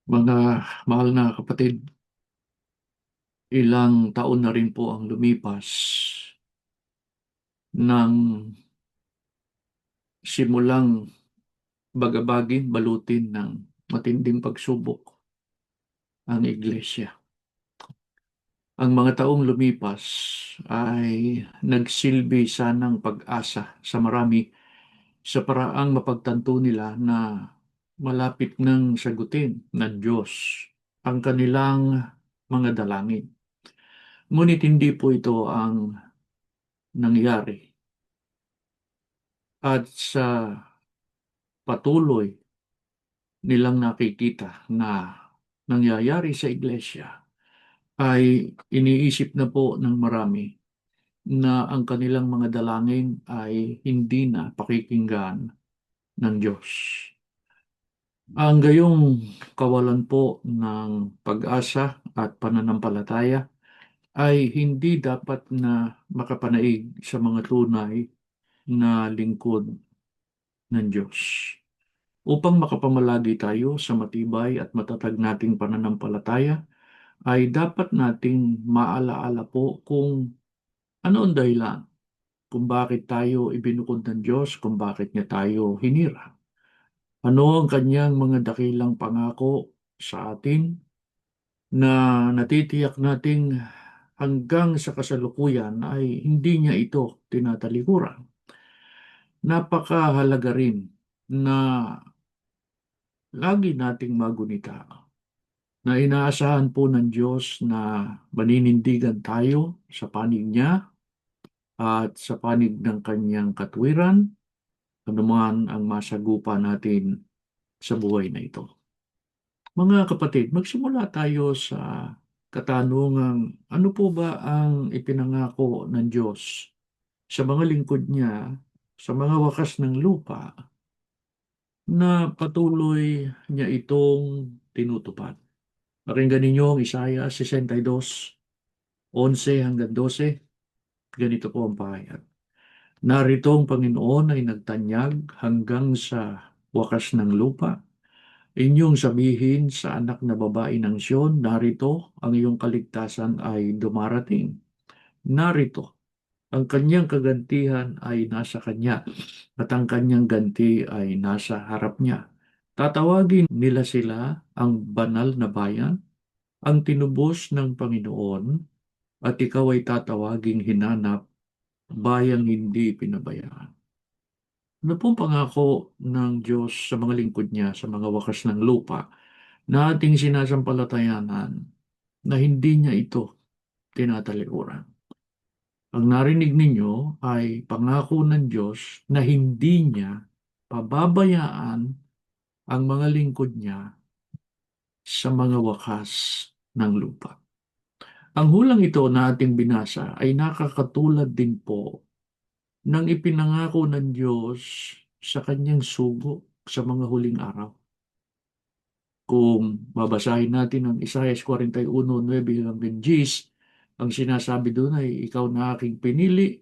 Mga mahal na kapatid, ilang taon na rin po ang lumipas nang simulang bagabagin, balutin ng matinding pagsubok ang iglesia. Ang mga taong lumipas ay nagsilbi sanang pag-asa sa marami sa paraang mapagtanto nila na malapit nang sagutin ng Diyos ang kanilang mga dalangin. Ngunit hindi po ito ang nangyari. At sa patuloy nilang nakikita na nangyayari sa iglesia, ay iniisip na po ng marami na ang kanilang mga dalangin ay hindi na pakikinggan ng Diyos. Ang gayong kawalan po ng pag-asa at pananampalataya ay hindi dapat na makapanaig sa mga tunay na lingkod ng Diyos. Upang makapamalagi tayo sa matibay at matatag nating pananampalataya, ay dapat nating maalaala po kung ano ang dahilan, kung bakit tayo ibinukod ng Diyos, kung bakit niya tayo hinira. Ano ang kanyang mga dakilang pangako sa atin na natitiyak nating hanggang sa kasalukuyan ay hindi niya ito tinatalikuran. Napakahalaga rin na lagi nating magunita na inaasahan po ng Diyos na maninindigan tayo sa panig niya at sa panig ng kanyang katwiran, anuman ang masagupa natin sa buhay na ito. Mga kapatid, magsimula tayo sa katanungang ano po ba ang ipinangako ng Diyos sa mga lingkod niya sa mga wakas ng lupa na patuloy niya itong tinutupad. Pakinggan ninyo ang Isaiah 62:11 hanggang 12. Ganito po ang pahayag. Narito ang Panginoon ay nagtanyag hanggang sa wakas ng lupa. Inyong sabihin sa anak na babae ng Siyon, narito ang iyong kaligtasan ay dumarating. Narito, ang kanyang kagantihan ay nasa kanya at ang kanyang ganti ay nasa harap niya. Tatawagin nila sila ang banal na bayan, ang tinubos ng Panginoon, at ikaw ay tatawaging hinanap, bayang hindi pinabayaan. Ano pong pangako ng Diyos sa mga lingkod niya sa mga wakas ng lupa na ating sinasampalatayanan na hindi niya ito tinatalikuran? Ang narinig ninyo ay pangako ng Diyos na hindi niya pababayaan ang mga lingkod niya sa mga wakas ng lupa. Ang hulang ito na ating binasa ay nakakatulad din po ng ipinangako ng Diyos sa kanyang sugo sa mga huling araw. Kung babasahin natin ang Isaiah 41:9-10, ang sinasabi doon ay, ikaw na aking pinili,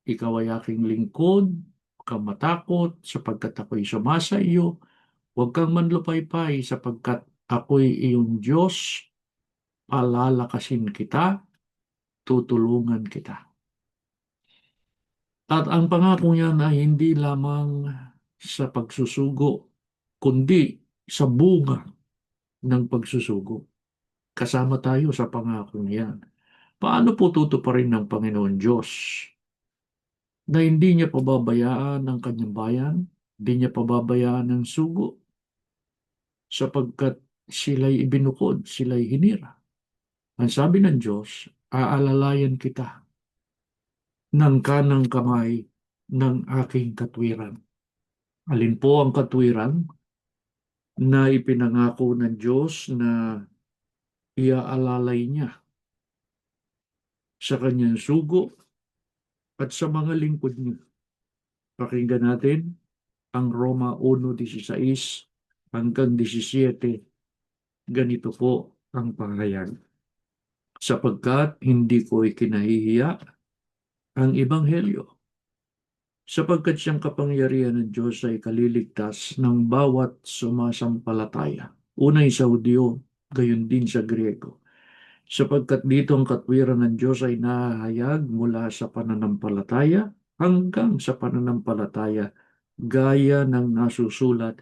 ikaw ay aking lingkod, huwag kang matakot sapagkat ako'y sumasa iyo, huwag kang manlupaypay sapagkat ako'y iyong Diyos, palalakasin kita, tutulungan kita. At ang pangako niya na hindi lamang sa pagsusugo, kundi sa bunga ng pagsusugo. Kasama tayo sa pangako niyan. Paano po tutuparin ng Panginoon Diyos na hindi niya pababayaan ang kanyang bayan, hindi niya pababayaan ang sugo, sapagkat sila'y ibinukod, sila'y hinira. Ang sabi ng Diyos, aalalayan kita ng kanang kamay ng aking katwiran. Alin po ang katwiran na ipinangako ng Diyos na iaalalay niya sa kanyang sugo at sa mga lingkod niya? Pakinggan natin ang Roma 1:16-17. Ganito po ang pahayag. Sapagkat hindi ko ikinahihiya ang ebanghelyo, sapagkat siyang kapangyarihan ng Diyos ay kaliligtas ng bawat sumasampalataya. Unay sa Hudyo, gayon din sa Griego. Sapagkat dito ang katwiran ng Diyos ay nahahayag mula sa pananampalataya hanggang sa pananampalataya, gaya ng nasusulat,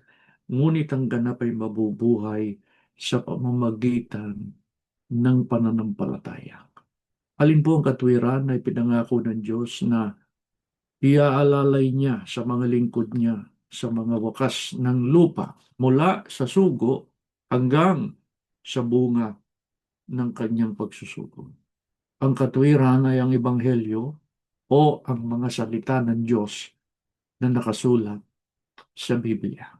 ngunit ang ganap ay mabubuhay sa pamamagitan ng pananampalataya. Alin po ang katwiran na ipinangako ng Diyos na iaalalay niya sa mga lingkod niya sa mga wakas ng lupa mula sa sugo hanggang sa bunga ng kanyang pagsusugo. Ang katwiran ay ang Ebanghelyo o ang mga salita ng Diyos na nakasulat sa Biblia.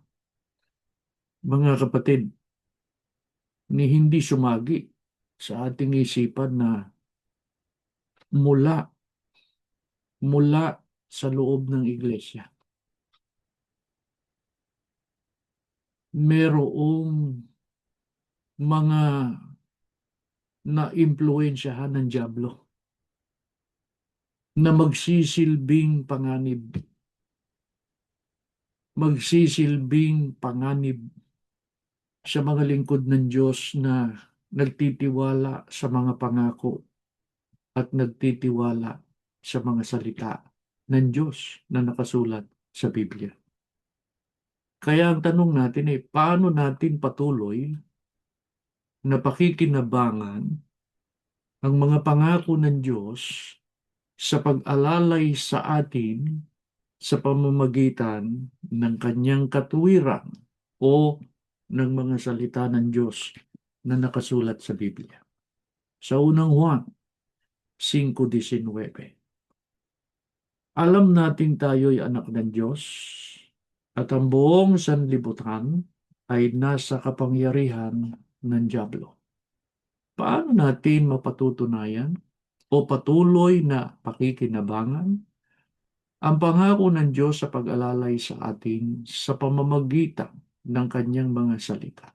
Mga kapatid, ni hindi sumagi sa ating isipan na mula mula sa loob ng iglesia, merong mga na-impluensyahan ng dyablo na magsisilbing panganib sa mga lingkod ng Diyos na nagtitiwala sa mga pangako at nagtitiwala sa mga salita ng Diyos na nakasulat sa Biblia. Kaya ang tanong natin ay paano natin patuloy na pakikinabangan ang mga pangako ng Diyos sa pag-alalay sa atin sa pamamagitan ng kanyang katuwiran o ng mga salita ng Diyos na nakasulat sa Biblia. Sa unang Juan 5:19, alam nating tayo'y anak ng Diyos at ang buong sanlibutan ay nasa kapangyarihan ng dyablo. Paano natin mapatutunayan o patuloy na pakikinabangan ang pangako ng Diyos sa pag-alalay sa atin sa pamamagitan ng kanyang mga salita?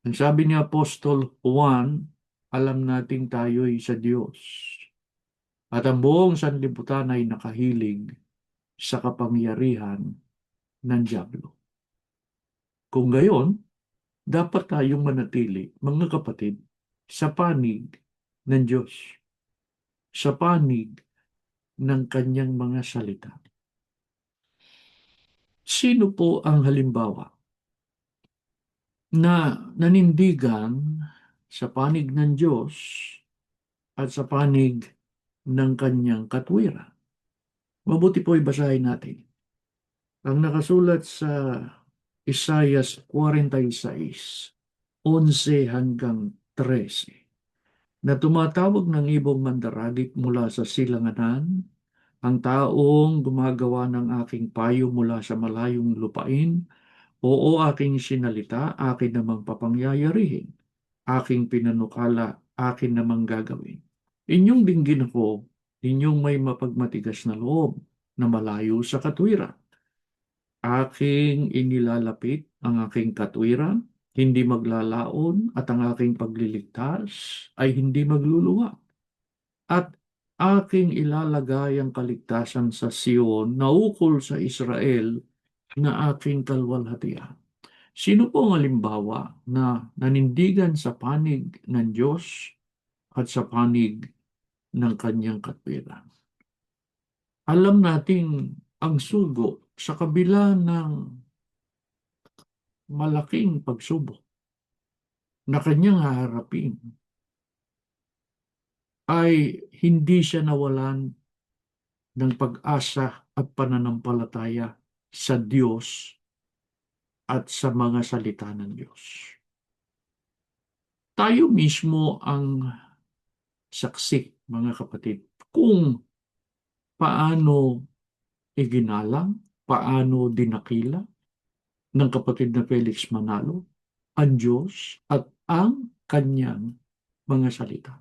Ang sabi ni Apostol Juan, alam nating tayo'y sa Diyos at ang buong sanlibutan ay nakahilig sa kapangyarihan ng dyablo. Kung gayon, dapat tayong manatili, mga kapatid, sa panig ng Diyos, sa panig ng kanyang mga salita. Sino po ang halimbawa na nanindigan sa panig ng Diyos at sa panig ng kanyang katwiran? Mabuti po ibasahin natin ang nakasulat sa Isaiah 46:11 hanggang 13, na tumatawag ng ibong mandaragit mula sa silanganan, ang taong gumagawa ng aking payo mula sa malayong lupain. Oo, aking sinalita, akin namang papangyayarihin. Aking pinanukala, akin namang gagawin. Inyong dinggin ako, inyong may mapagmatigas na loob na malayo sa katwiran. Aking inilalapit ang aking katwiran, hindi maglalaon, at ang aking pagliligtas ay hindi magluluwa. At aking ilalagay ang kaligtasan sa Sion na ukol sa Israel na aking kalwalhatian. Sino po ang halimbawa na nanindigan sa panig ng Diyos at sa panig ng kanyang katwiran? Alam nating ang sugo sa kabila ng malaking pagsubok na kanyang haharapin ay hindi siya nawalan ng pag-asa at pananampalataya sa Diyos at sa mga salita ng Diyos. Tayo mismo ang saksi, mga kapatid, kung paano iginalang, paano dinakila ng kapatid na Felix Manalo ang Diyos at ang kanyang mga salita.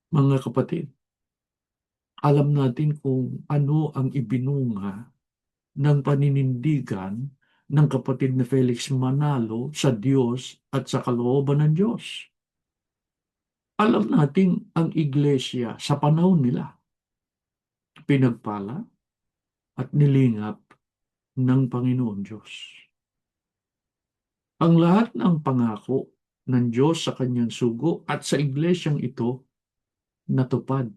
Mga kapatid, alam natin kung ano ang ibinunga ng paninindigan ng kapatid na Felix Manalo sa Diyos at sa kalooban ng Diyos. Alam natin ang iglesia sa panahon nila pinagpala at nilingap ng Panginoon Diyos. Ang lahat ng pangako ng Diyos sa kanyang sugo at sa iglesyang ito natupad.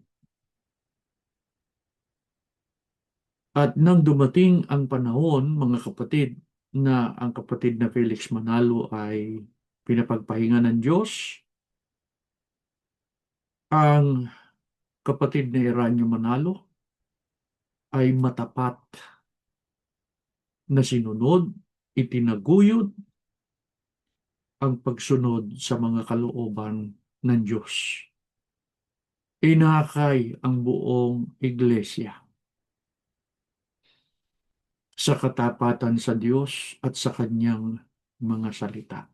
At nang dumating ang panahon, mga kapatid, na ang kapatid na Felix Manalo ay pinapagpahinga ng Diyos, ang kapatid na Eranio Manalo ay matapat na sinunod, itinaguyod ang pagsunod sa mga kalooban ng Diyos. Inakay ang buong iglesia sa katapatan sa Diyos at sa kanyang mga salita.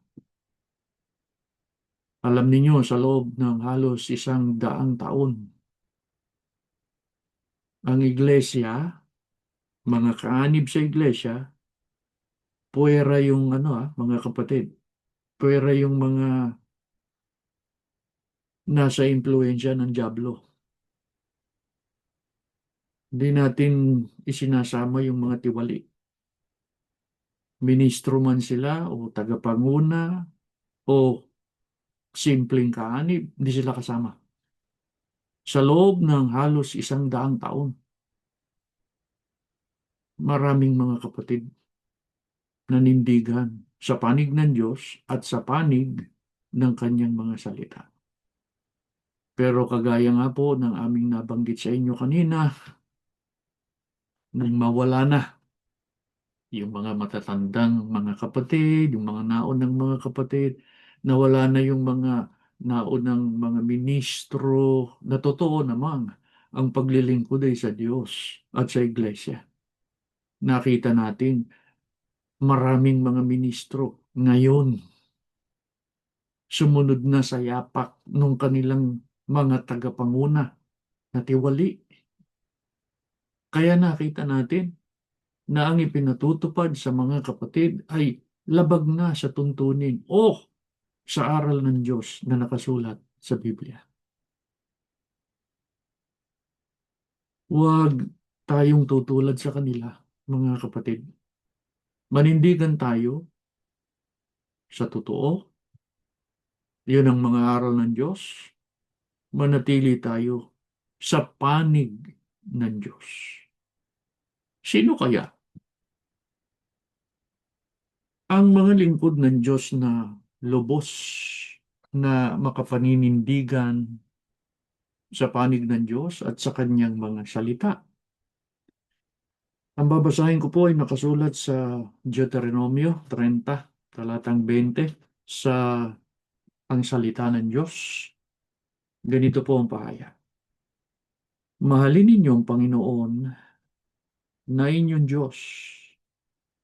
Alam ninyo, sa loob ng halos 100 taon, ang iglesia, mga kaanib sa iglesia, puwera yung mga kapatid, puwera yung mga nasa impluensya ng dyablo. Hindi natin isinasama yung mga tiwali. Ministro man sila o tagapanguna o simpleng kaanib, hindi sila kasama. Sa loob ng halos 100 taon, maraming mga kapatid nanindigan sa panig ng Diyos at sa panig ng kanyang mga salita. Pero kagaya nga po ng aming nabanggit sa inyo kanina, nang mawala na yung mga matatandang mga kapatid, yung mga naunang mga kapatid, nawala na yung mga naunang mga ministro, na totoo namang ang paglilingkod ay sa Diyos at sa Iglesia. Nakita natin maraming mga ministro ngayon sumunod na sa yapak ng kanilang mga tagapanguna na tiwali. Kaya nakita natin na ang ipinatutupad sa mga kapatid ay labag na sa tuntunin o sa aral ng Diyos na nakasulat sa Biblia. Huwag tayong tutulad sa kanila, mga kapatid. Manindigan tayo sa totoo, yun ang mga aral ng Diyos. Manatili tayo sa panig ng Diyos. Sino kaya ang mga lingkod ng Diyos na lubos na makapaninindigan sa panig ng Diyos at sa kanyang mga salita? Ang babasahin ko po ay nakasulat sa Deuteronomio 30, talatang 20, sa ang salita ng Diyos. Ganito po ang pahayag. Mahalin ninyo ang Panginoon na inyong Diyos.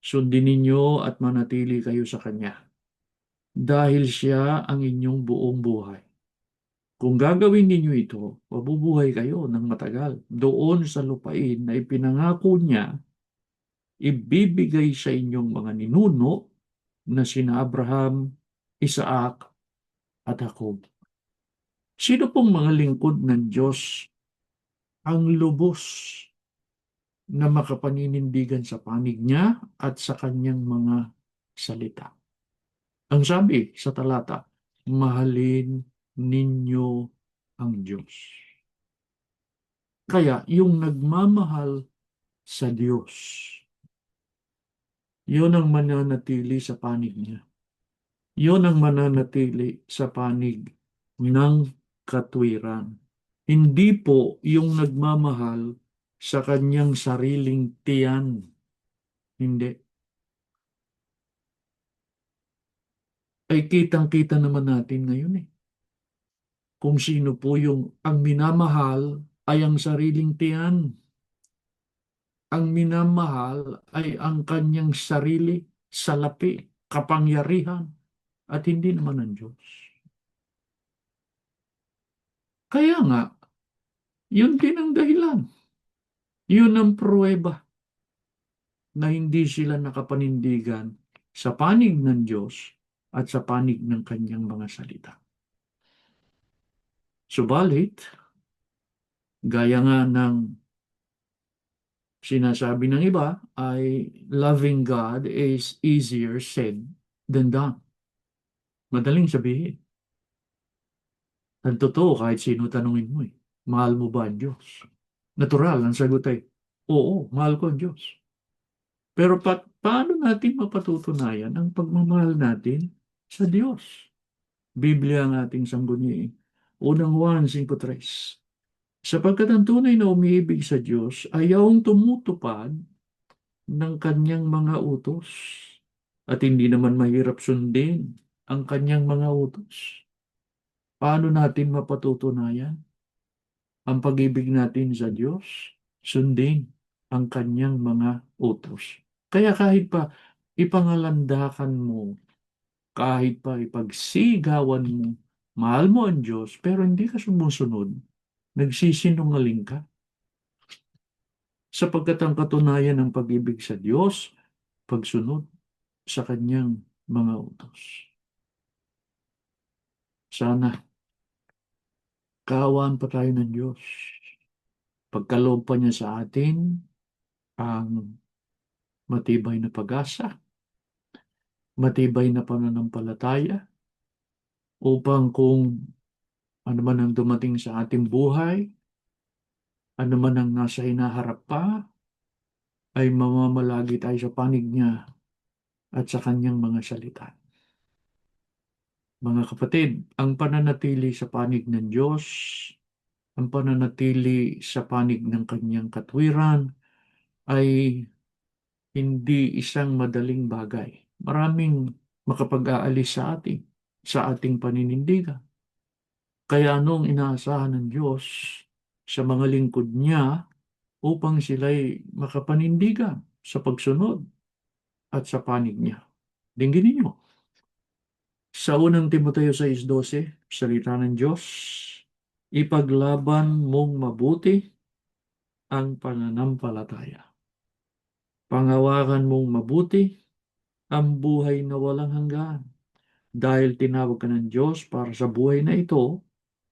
Sundin ninyo at manatili kayo sa Kanya, dahil Siya ang inyong buong buhay. Kung gagawin ninyo ito, mabubuhay kayo ng matagal doon sa lupain na ipinangako niya, ibibigay sa inyong mga ninuno na sina Abraham, Isaac, at Jacob. Sino pong mga lingkod ng Diyos ang lubos na makapaninindigan sa panig niya at sa kanyang mga salita? Ang sabi sa talata, mahalin ninyo ang Diyos. Kaya yung nagmamahal sa Diyos, yun ang mananatili sa panig niya. Yun ang mananatili sa panig ng katwiran. Hindi po yung nagmamahal sa kanyang sariling tiyan. Hindi. Ay kitang-kita naman natin ngayon eh. Kung sino po yung ang minamahal ay ang sariling tiyan. Ang minamahal ay ang kanyang sarili, salapi, kapangyarihan, at hindi naman ang Diyos. Kaya nga, yun din ang dahilan. Yun ang pruweba na hindi sila nakapanindigan sa panig ng Diyos at sa panig ng kanyang mga salita. Subalit, gaya nga ng sinasabi ng iba, ay loving God is easier said then done. Madaling sabihin. Ang totoo, kahit sino tanungin mo eh, mahal mo ba ang Diyos? Natural, ang sagot ay, oo, mahal ko ang Diyos. Pero paano natin mapatutunayan ang pagmamahal natin sa Diyos? Biblia ang ating sangguniin. Unang Juan 5:3. Sapagkat ang tunay na umiibig sa Diyos ay yaong tumutupad ng kanyang mga utos. At hindi naman mahirap sundin ang kanyang mga utos. Paano natin mapatutunayan ang pag-ibig natin sa Diyos? Sundin ang kanyang mga utos. Kaya kahit pa ipangalandakan mo, kahit pa ipagsigawan mo, mahal mo ang Diyos, pero hindi ka sumusunod, nagsisinungaling ka. Sapagkat ang katunayan ng pag-ibig sa Diyos, pagsunod sa kanyang mga utos. Sana kaawaan pa tayo ng Diyos. Pagkaloob pa niya sa atin ang matibay na pag-asa, matibay na pananampalataya, upang kung ano man ang dumating sa ating buhay, ano man ang nasa hinaharap pa, ay mamamalagi tayo sa panig niya at sa kanyang mga salita. Mga kapatid, ang pananatili sa panig ng Diyos, ang pananatili sa panig ng kanyang katwiran ay hindi isang madaling bagay. Maraming makapag-aalis sa ating paninindigan. Kaya anong inaasahan ng Diyos sa mga lingkod niya upang sila'y makapanindigan sa pagsunod at sa panig niya. Dinggin ninyo. Sa unang Timoteo 6:12, salita ng Diyos, ipaglaban mong mabuti ang pananampalataya. Pangawakan mong mabuti ang buhay na walang hanggan. Dahil tinawag ka ng Diyos para sa buhay na ito,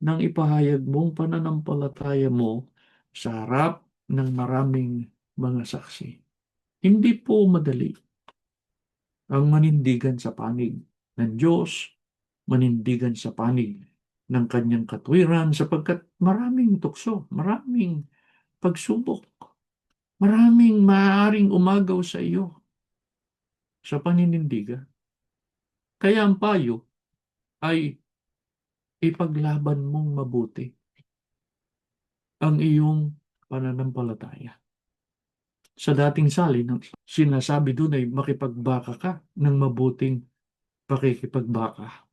nang ipahayag mong pananampalataya mo sa harap ng maraming mga saksi. Hindi po madali ang manindigan sa panig ng Diyos, manindigan sa panig ng kanyang katwiran sapagkat maraming tukso, maraming pagsubok, maraming maaaring umagaw sa iyo sa paninindigan. Kaya ang payo ay ipaglaban mong mabuti ang iyong pananampalataya. Sa dating salin, sinasabi doon ay makipagbaka ka ng mabuting pakikipagbaka.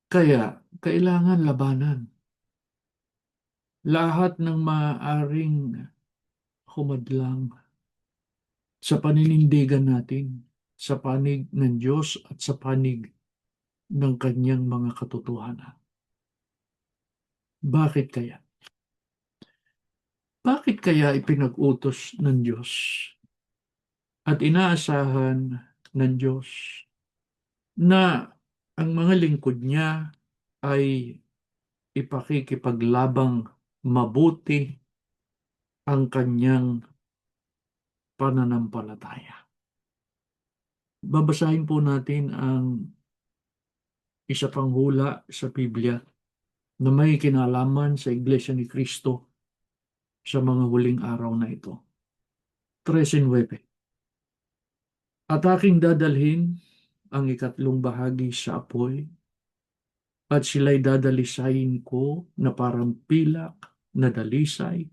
Kaya, kailangan labanan lahat ng maaaring humadlang sa paninindigan natin, sa panig ng Diyos at sa panig ng kanyang mga katotohanan. Bakit kaya? Bakit kaya ipinag-utos ng Diyos at inaasahan ng Diyos na ang mga lingkod niya ay ipakikipaglabang mabuti ang kanyang pananampalataya? Babasahin po natin ang isa pang hula sa Biblia na may kinalaman sa Iglesia ni Cristo sa mga huling araw na ito. 13:9. At aking dadalhin ang ikatlong bahagi sa apoy at sila'y dadalisayin ko na parang pilak na dalisay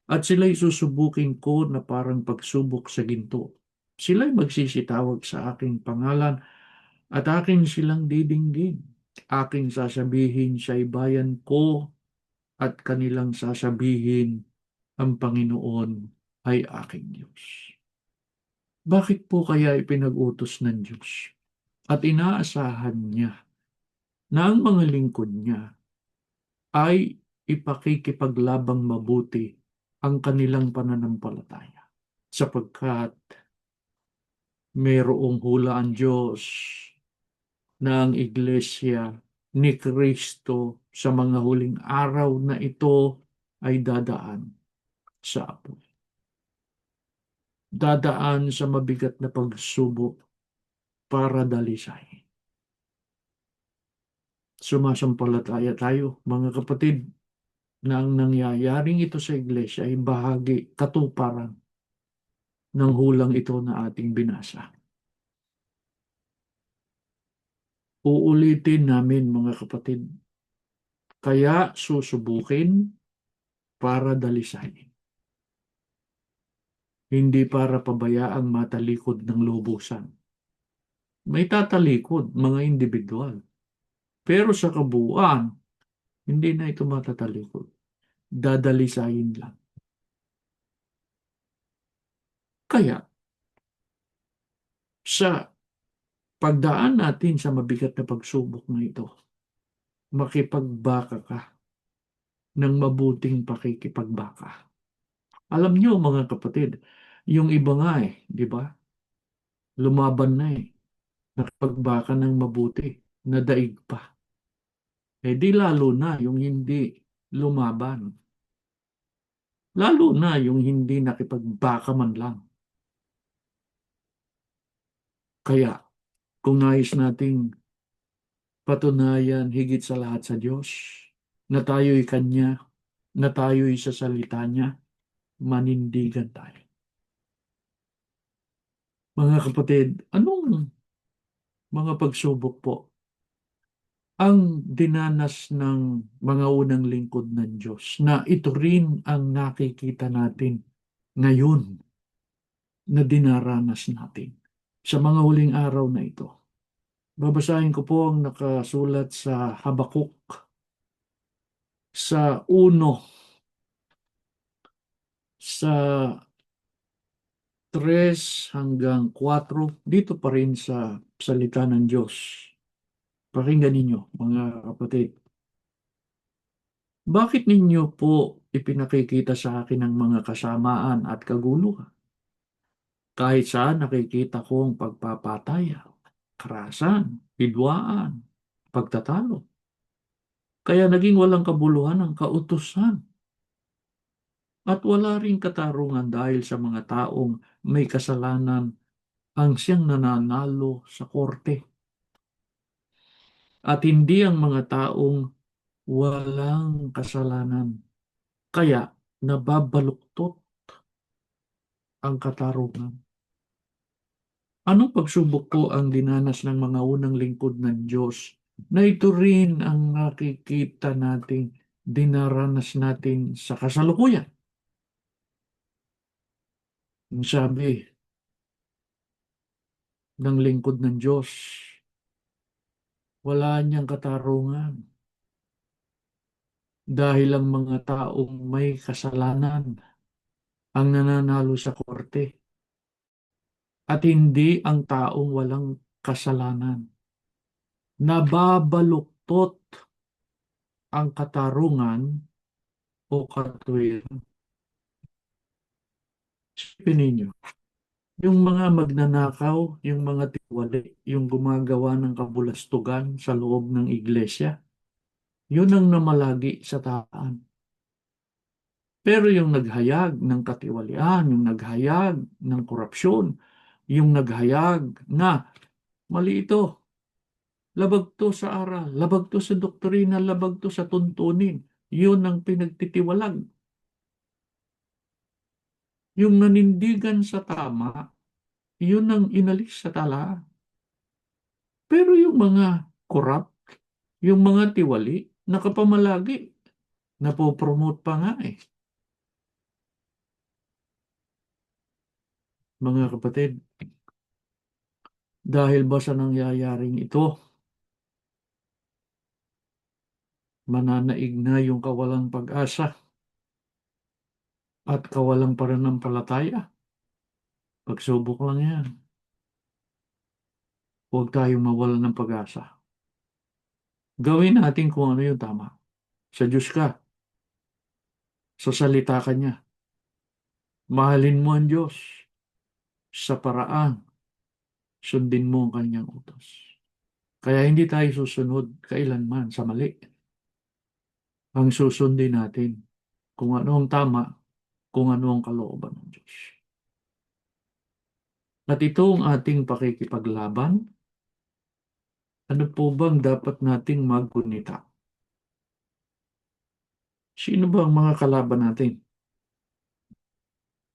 at sila'y susubukin ko na parang pagsubok sa ginto. Sila'y magsisitawag sa aking pangalan at aking silang didinggin. Aking sasabihin sa bayan ko at kanilang sasabihin ang Panginoon ay aking Diyos. Bakit po kaya ipinag-utos ng Diyos at inaasahan niya na ang mga lingkod niya ay ipakikipaglabang mabuti ang kanilang pananampalataya? Sapagkat mayroong hula ang Diyos na ang Iglesia ni Kristo sa mga huling araw na ito ay dadaan sa apoy. dadaan sa mabigat na pagsubok para dalisay. Sumasampalataya tayo, mga kapatid, na ang nangyayaring ito sa iglesia ay bahagi, katuparan ng hulang ito na ating binasa. Uulitin namin, mga kapatid, kaya susubukin para dalisayin, hindi para pabayaang matalikod ng lubusan. May tatalikod, mga individual. Pero sa kabuuan, hindi na ito matatalikod. Dadalisayin lang. Kaya, sa pagdaan natin sa mabigat na pagsubok na ito, makipagbaka ka ng mabuting pakikipagbaka. Alam niyo, mga kapatid, yung iba nga di ba? Lumaban na nakipagbaka ng mabuti, nadaig pa. Di lalo na yung hindi lumaban. Lalo na yung hindi nakipagbaka man lang. Kaya, kung nais nating patunayan higit sa lahat sa Diyos, na tayo'y Kanya, na tayo'y sa salita Niya, manindigan tayo. Mga kapatid, anong mga pagsubok po ang dinanas ng mga unang lingkod ng Diyos na ito rin ang nakikita natin ngayon na dinaranas natin sa mga huling araw na ito? Babasahin ko po ang nakasulat sa Habakuk sa 1, sa 3 hanggang 4, dito pa rin sa salita ng Diyos. Pakinggan ninyo, mga kapatid. Bakit ninyo po ipinakikita sa akin ang mga kasamaan at kaguluhan? Kahit saan nakikita kong pagpapataya, karahasan, bidwaan, pagtatalo. Kaya naging walang kabuluhan ang kautusan. At wala ring katarungan dahil sa mga taong may kasalanan ang siyang nananalo sa korte. At hindi ang mga taong walang kasalanan. Kaya nababaluktot ang katarungan. Anong pagsubok po ang dinanas ng mga unang lingkod ng Diyos na ito rin ang nakikita nating dinaranas natin sa kasalukuyan? Ang sabi ng lingkod ng Diyos, wala niyang katarungan dahil ang mga taong may kasalanan ang nananalo sa korte at hindi ang taong walang kasalanan. Nababaluktot ang katarungan o katwiran. Isipin ninyo, yung mga magnanakaw, yung mga tiwali, yung gumagawa ng kabulastugan sa loob ng iglesia, yun ang namalagi sa taan. Pero yung naghayag ng katiwalian, yung naghayag ng korupsyon, yung naghayag na mali ito, labag to sa aral, labag to sa doktrina, labag to sa tuntunin, yun ang pinagtitiwalag. Yung nanindigan sa tama, yun ang inalis sa tala. Pero yung mga corrupt, yung mga tiwali, nakapamalagi, napopromote pa nga Mga kapatid, dahil ba sa nangyayaring ito, mananaig na yung kawalang pag-asa at kawalang pananampalataya? Pagsubok lang yan. Huwag tayong mawalan ng pag-asa. Gawin natin kung ano yung tama. Sa Diyos ka, sa salita ka niya. Mahalin mo ang Diyos sa paraan. Sundin mo ang kanyang utos. Kaya hindi tayo susunod kailanman sa mali. Ang susundin natin kung ano ang tama, kung ano ang kalooban ng Diyos. At ito ang ating pakikipaglaban. Ano po bang dapat nating magunita? Sino ba ang mga kalaban natin?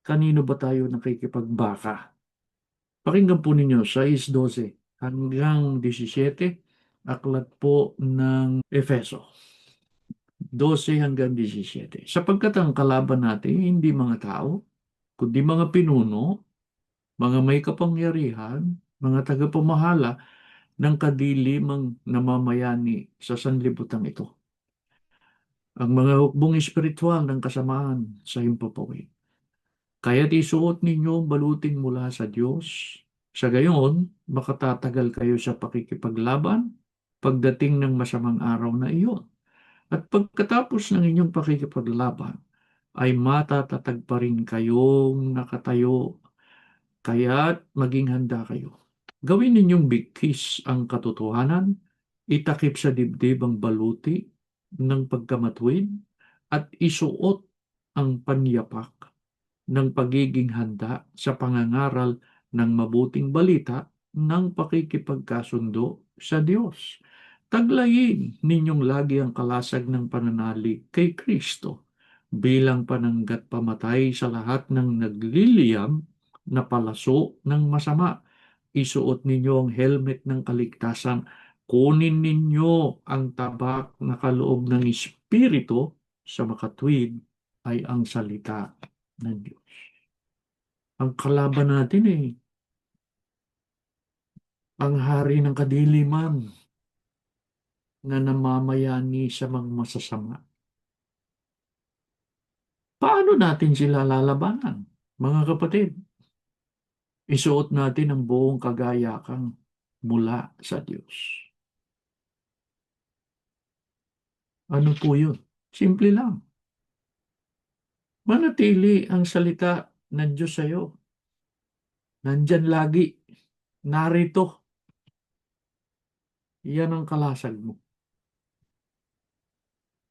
Kanino ba tayo nakikipagbaka? Pakinggan po ninyo, 6:12 hanggang 17, aklat po ng Efeso. 12 hanggang 17. Sapagkat ang kalaban natin hindi mga tao, kundi mga pinuno, mga may kapangyarihan, mga tagapamahala ng kadilimang namamayani sa sanlibutan ito. Ang mga hukbong espiritual ng kasamaan sa himpapawid. Kaya't isuot ninyo ang baluting mula sa Diyos. Sa gayon, makatatagal kayo sa pakikipaglaban pagdating ng masamang araw na iyon. At pagkatapos ng inyong pakikipaglaban, ay matatatag pa rin kayong nakatayo, kaya't maging handa kayo. Gawin ninyong bigkis ang katotohanan, itakip sa dibdib ang baluti ng pagkamatwid, at isuot ang panyapak ng pagiging handa sa pangangaral ng mabuting balita ng pakikipagkasundo sa Diyos. Taglayin ninyong lagi ang kalasag ng pananalig kay Kristo bilang pananggat pamatay sa lahat ng nagliliyam na palaso ng masama. Isuot ninyo ang helmet ng kaligtasan. Kunin ninyo ang tabak na kaloob ng Espiritu sa makatwid ay ang salita ng Diyos. Ang kalaban natin ang hari ng kadiliman na namamayani sa mga masasama. Paano natin sila lalabanan? Mga kapatid, isuot natin ang buong kagayakang mula sa Diyos. Ano po yun? Simple lang. Manatili ang salita ng Diyos sa iyo. Nandyan lagi. Narito. Yan ang kalasag mo.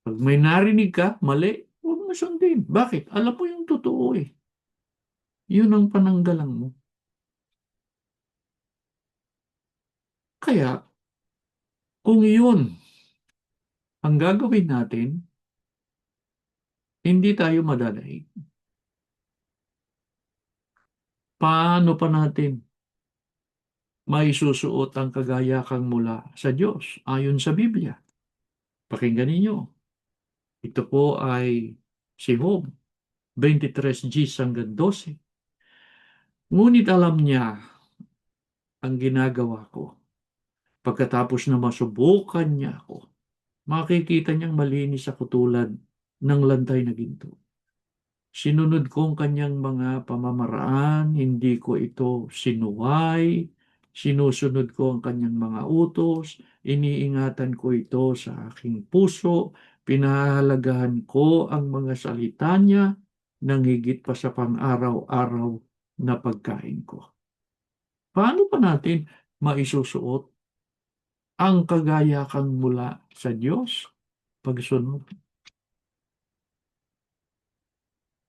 Pag may narinig ka, mali, huwag mo sundin. Bakit? Alam mo yung totoo eh. Yun ang pananggalang mo. Kaya, kung yun ang gagawin natin, hindi tayo madadaig. Paano pa natin maisusuot ang kagayakang mula sa Diyos ayon sa Biblia? Pakinggan ninyo. Ito po ay si Job 23:10 hanggang 12. Ngunit alam niya ang ginagawa ko. Pagkatapos na masubukan niya ako, makikita niyang malinis ako tulad ng lantay na ginto. Sinunod ko ang kanyang mga pamamaraan, hindi ko ito sinuway, sinusunod ko ang kanyang mga utos, iniingatan ko ito sa aking puso, pinahahalagahan ko ang mga salita niya nang higit pa sa pang-araw-araw na pagkain ko. Paano pa natin maisusuot ang kagayakang mula sa Diyos? Pagsunod,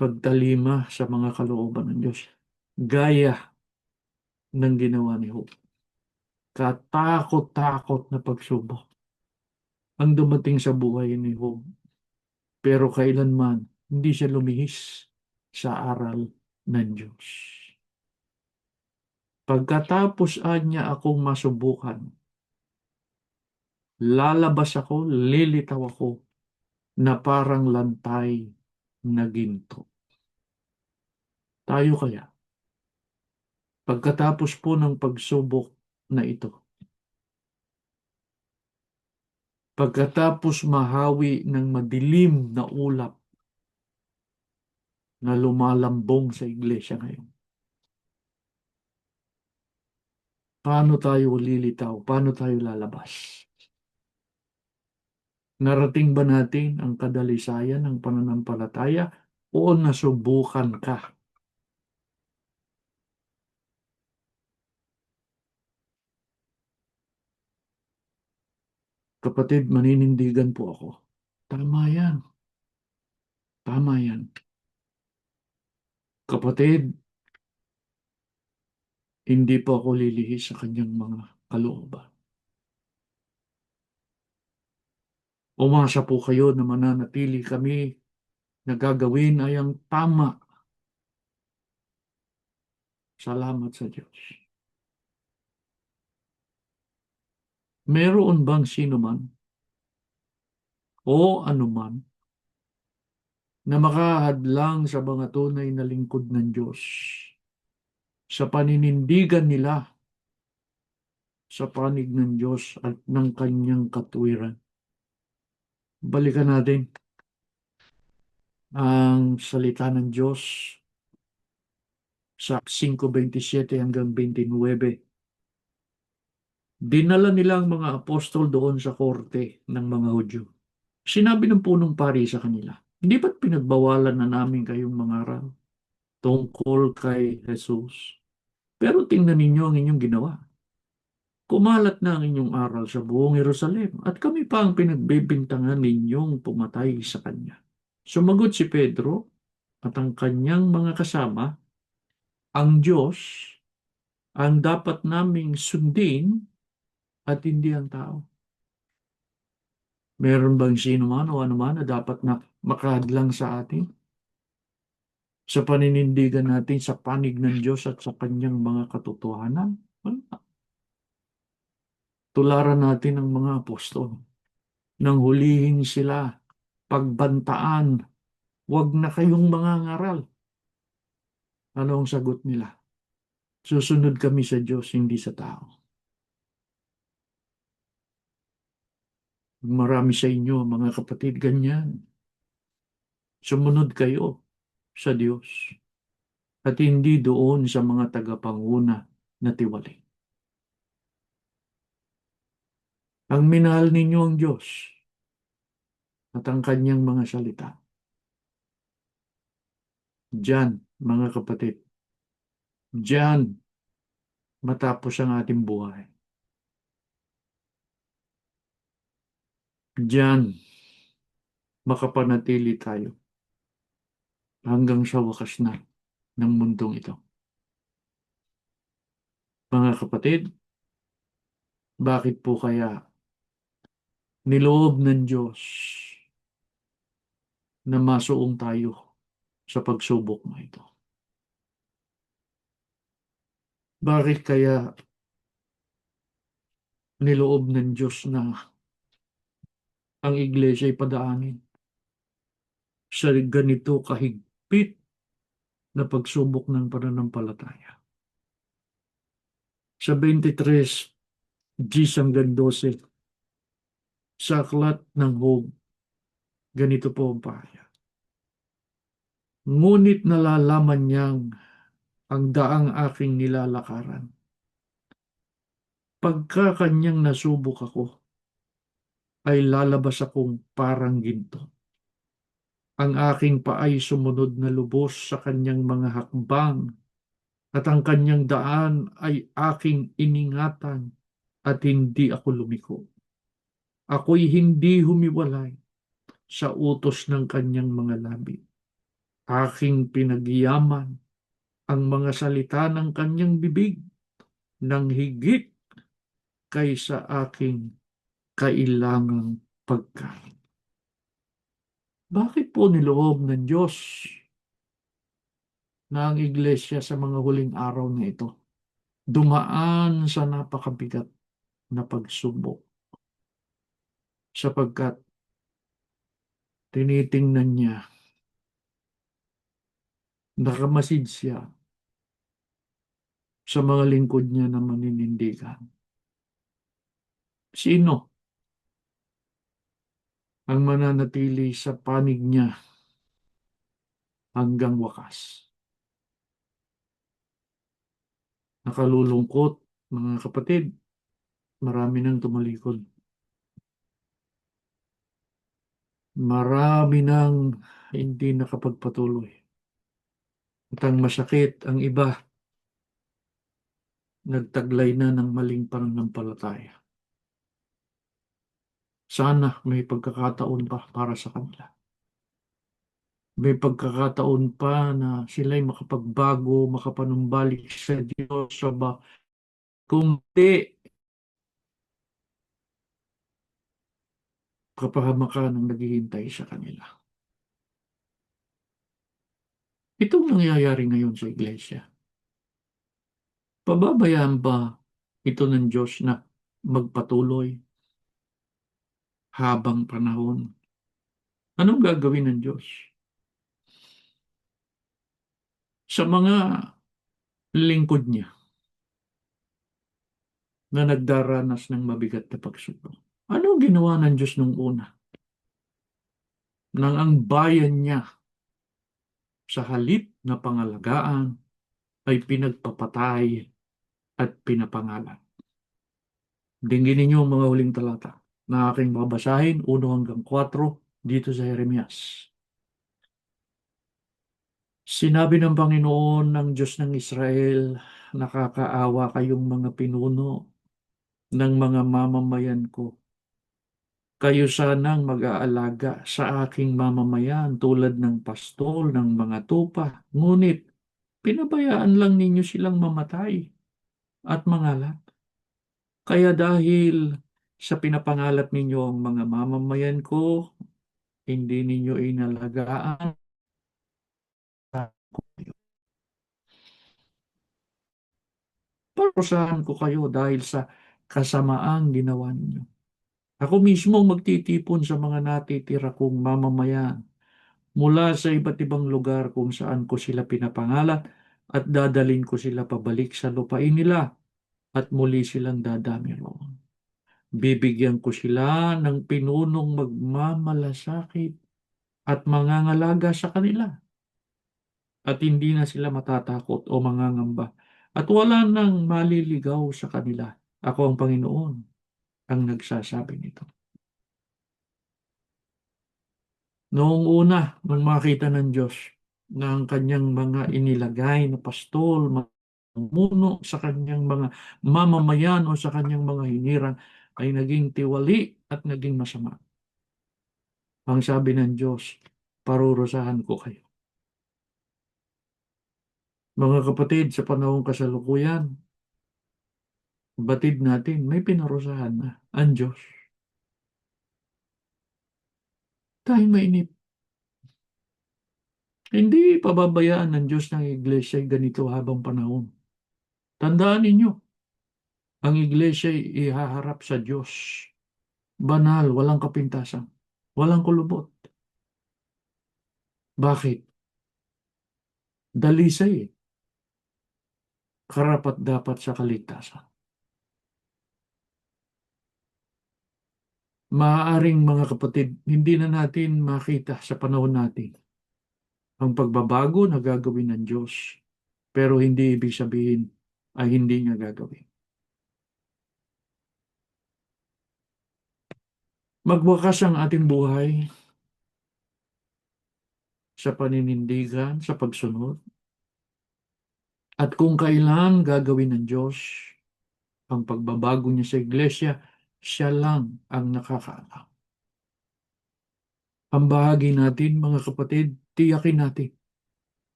pagtalima sa mga kalooban ng Diyos. Gaya ng ginawa ni Job. Katakot-takot na pagsubok ang dumating sa buhay ni Job. Pero kailanman hindi siya lumihis sa aral ng Diyos. Pagkatapos niya akong masubukan, lalabas ako, lilitaw ako na parang lantay na ginto. Tayo kaya, pagkatapos po ng pagsubok na ito, pagkatapos mahawi ng madilim na ulap na lumalambong sa iglesia ngayon, paano tayo lilitaw? Paano tayo lalabas? Narating ba natin ang kadalisayan ng pananampalataya o nasubukan ka? Kapatid, maninindigan po ako. Tama yan. Tama yan. Kapatid, Hindi po ako lilihis sa kanyang mga kalooban. Umasa po kayo na mananatili kami na gagawin ay ang tama. Salamat sa Diyos. Meron bang sino man o anuman na makahadlang sa mga tunay na lingkod ng Diyos sa paninindigan nila sa panig ng Diyos at ng kanyang katwiran? Balikan natin ang salita ng Diyos sa 5:27 hanggang 29. Dinala nila ang mga apostol doon sa korte ng mga Hudyo. Sinabi ng punong pari sa kanila, hindi ba't pinagbawalan na namin kayong mangaral tungkol kay Jesus? Pero tingnan ninyo ang inyong ginawa. Kumalat na ang inyong aral sa buong Jerusalem at kami pa ang pinagbibintangan ninyong pumatay sa kanya. Sumagot si Pedro at ang kanyang mga kasama, ang Diyos ang dapat naming sundin at hindi ang tao. Meron bang sino man o anuman na dapat na makahadlang sa atin sa paninindigan natin sa panig ng Diyos at sa kanyang mga katotohanan? Wala. Tularan natin ang mga apostol nang hulihin sila, pagbantaan, huwag na kayong mga ngaral. Ano ang sagot nila? Susunod kami sa Diyos, hindi sa tao. Marami sa inyo, mga kapatid, ganyan. Sumunod kayo sa Diyos at hindi doon sa mga tagapanguna na tiwali. Ang minahal ninyo ang Diyos at ang kanyang mga salita. Diyan, mga kapatid, diyan matapos ang ating buhay. Diyan makapanatili tayo hanggang sa wakas na ng mundong ito. Mga kapatid, bakit po kaya niloob ng Diyos na masuong tayo sa pagsubok na ito? Bakit kaya niloob ng Diyos na ang iglesia ay padaanin sa ganito kahigpit na pagsubok ng pananampalataya? Sa 23, Gs hanggang 12, sa aklat ng Hob, ganito po ang pahayag. Ngunit nalalaman niyang ang daang aking nilalakaran. Pagka kanyang nasubok ako, ay lalabas akong parang ginto. Ang aking paay sumunod na lubos sa kanyang mga hakbang at ang kanyang daan ay aking iningatan at hindi ako lumiko. Ako'y hindi humiwalay sa utos ng kanyang mga labi. Aking pinagyaman ang mga salita ng kanyang bibig ng higit kaysa aking kailangang pagkain. Bakit po niloob ng Diyos na ang iglesia sa mga huling araw na ito dumaan sa napakabigat na pagsubok? Sapagkat tinitingnan niya, nakamasid siya sa mga lingkod niya na maninindigan. Sino ang mananatili sa panig niya hanggang wakas? Nakalulungkot, mga kapatid, marami nang tumalikod. Marami nang hindi nakapagpatuloy. At ang masakit, ang iba, nagtaglay na ng maling pananampalataya. Sana may pagkakataon pa para sa kanila. May pagkakataon pa na sila'y makapagbago, makapanumbalik sa Diyos sa ba. Kung di, kapahamakan ang naghihintay sa kanila. Itong nangyayari ngayon sa iglesia. Pababayaan ba ito ng Diyos na magpatuloy habang panahon? Anong gagawin ng Diyos? Sa mga lingkod niya na nagdaranas ng mabigat na pagsubok. Ano ang ginawa ng Diyos nung una? Nang ang bayan niya sa halip na pangalagaan ay pinagpapatay at pinapangalan. Dinggin ninyo ang mga huling talata na aking babasahin, 1 hanggang 4, dito sa Jeremias. Sinabi ng Panginoon ng Diyos ng Israel, nakakaawa kayong mga pinuno ng mga mamamayan ko. Kayo sanang mag-aalaga sa aking mamamayan tulad ng pastol ng mga tupa. Ngunit pinabayaan lang ninyo silang mamatay at mangalat. Kaya dahil sa pinapangalat ninyo ang mga mamamayan ko, hindi ninyo inalagaan ko kayo. Parusahan ko kayo dahil sa kasamaang ginawa ninyo. Ako mismo ang magtitipon sa mga natitira kong mamamayan mula sa iba't ibang lugar kung saan ko sila pinapangalat at dadalhin ko sila pabalik sa lupain nila at muli silang dadami roon. Bibigyan ko sila ng pinunong magmamalasakit at mangangalaga sa kanila at hindi na sila matatakot o mangangamba at wala nang maliligaw sa kanila. Ako ang Panginoon ang nagsasabi nito. Noong una, nang makita ng Diyos na ang kanyang mga inilagay na pastol, muno sa kanyang mga mamamayan o sa kanyang mga hinirang ay naging tiwali at naging masama. Ang sabi ng Diyos, parurusahan ko kayo. Mga kapatid, sa panahong kasalukuyan, batid natin, may pinarusahan na ang Diyos. Tayo mainip. Hindi pababayaan ng Diyos ng iglesia ay ganito habang panahon. Tandaan ninyo, ang iglesia ay ihaharap sa Diyos. Banal, walang kapintasan, walang kulubot. Bakit? Dalisay eh. Karapat dapat sa kaligtasan. Maaaring mga kapatid, hindi na natin makita sa panahon natin ang pagbabago na gagawin ng Diyos. Pero hindi ibig sabihin ay hindi niya gagawin. Magwakas ang ating buhay sa paninindigan, sa pagsunod. At kung kailan gagawin ng Diyos ang pagbabago niya sa iglesia, siya lang ang nakakaalam. Ang bahagi natin, mga kapatid, tiyakin natin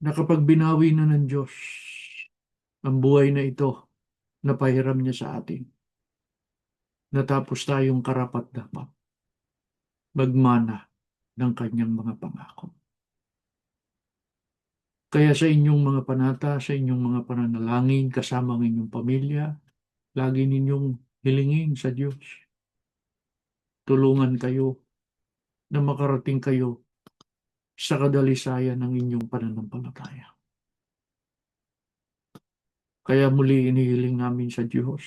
na kapag binawi na ng Diyos ang buhay na ito na pahiram niya sa atin, natapos tayong karapat-dapat magmana ng kanyang mga pangako. Kaya sa inyong mga panata, sa inyong mga pananalangin, kasama ang inyong pamilya, lagi ninyong hilingin sa Diyos. Tulungan kayo na makarating kayo sa kadalisayan ng inyong pananampalataya. Kaya muli inihiling namin sa Diyos,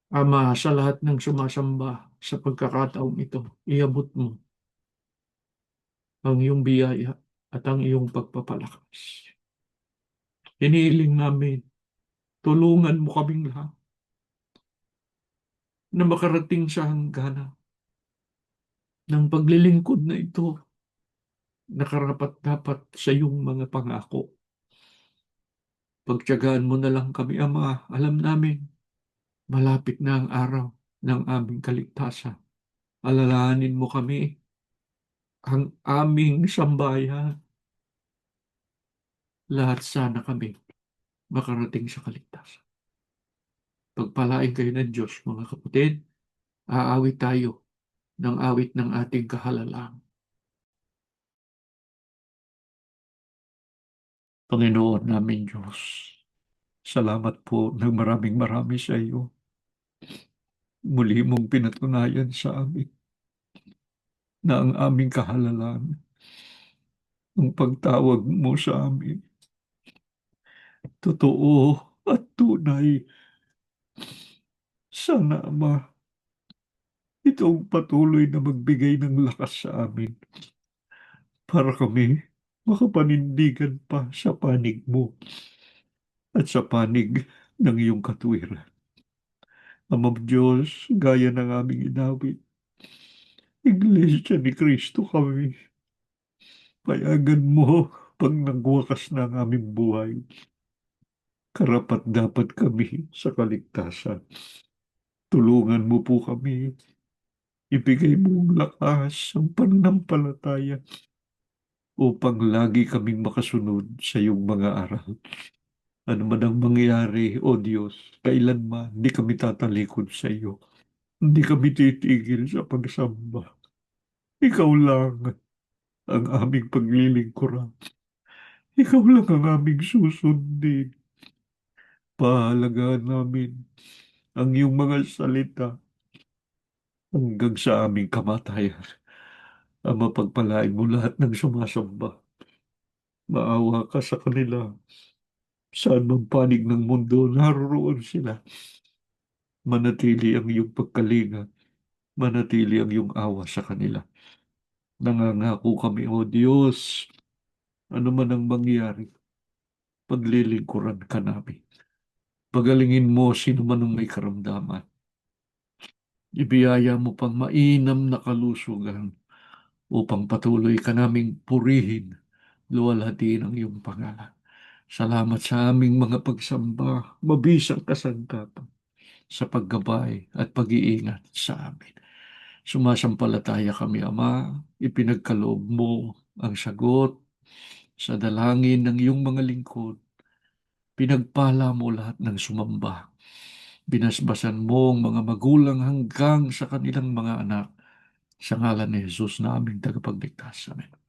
Ama, sa lahat ng sumasamba sa pagkakataong ito, iabot mo ang iyong biyaya at ang iyong pagpapalakas. Inihiling namin, tulungan mo kaming lahat na makarating sa hangganan ng paglilingkod na ito na karapat-dapat sa iyong mga pangako. Pagtiyagaan mo na lang kami, Ama. Alam namin, malapit na ang araw ng aming kaligtasan. Alalahanin mo kami ang aming sambayan. Lahat sana kami makarating sa kaligtasan. Pagpalain kayo ng Diyos, mga kapatid. Aawit tayo ng awit ng ating kahalalang. Panginoon namin Diyos, salamat po ng maraming marami sa iyo. Muli mong pinatunayan sa amin na ang aming kahalalan, ang pagtawag mo sa amin, totoo at tunay. Sana, Ama, itong patuloy na magbigay ng lakas sa amin para kami makapanindigan pa sa panig mo at sa panig ng iyong katwiran. Amang Diyos, gaya ng aming inawit, Iglesia ni Kristo kami. Payagan mo pag nagwakas na ang aming buhay. Karapat dapat kami sa kaligtasan. Tulungan mo po kami. Ibigay mo ang lakas, ang pananampalataya upang lagi kaming makasunod sa iyong mga aral. Ano man ang mangyari, O Diyos, kailanman hindi kami tatalikod sa iyo. Hindi kami titigil sa pagsamba. Ikaw lang ang aming paglilingkuran. Ikaw lang ang aming susundin. Pahalagaan namin ang iyong mga salita hanggang sa aming kamatayan. Ang mapagpalain mo lahat ng sumasamba. Maawa ka sa kanila. Saan mang panig ng mundo, naroon sila. Manatili ang iyong pagkalinga. Manatili ang iyong awa sa kanila. Nangangako kami, O Diyos, ano man ang mangyari, paglilingkuran ka namin. Pagalingin mo sino man ang may karamdaman. Ibiyaya mo pang mainam na kalusugan upang patuloy ka naming purihin, luwalhatiin ang iyong pangalan. Salamat sa aming mga pagsamba, mabisang kasangkapan sa paggabay at pag-iingat sa amin. Sumasampalataya kami, Ama, ipinagkaloob mo ang sagot sa dalangin ng iyong mga lingkod. Pinagpala mo lahat ng sumamba. Binasbasan mo ang mga magulang hanggang sa kanilang mga anak. Sa ngalan ni Jesus na aming tagapagligtas. Amen.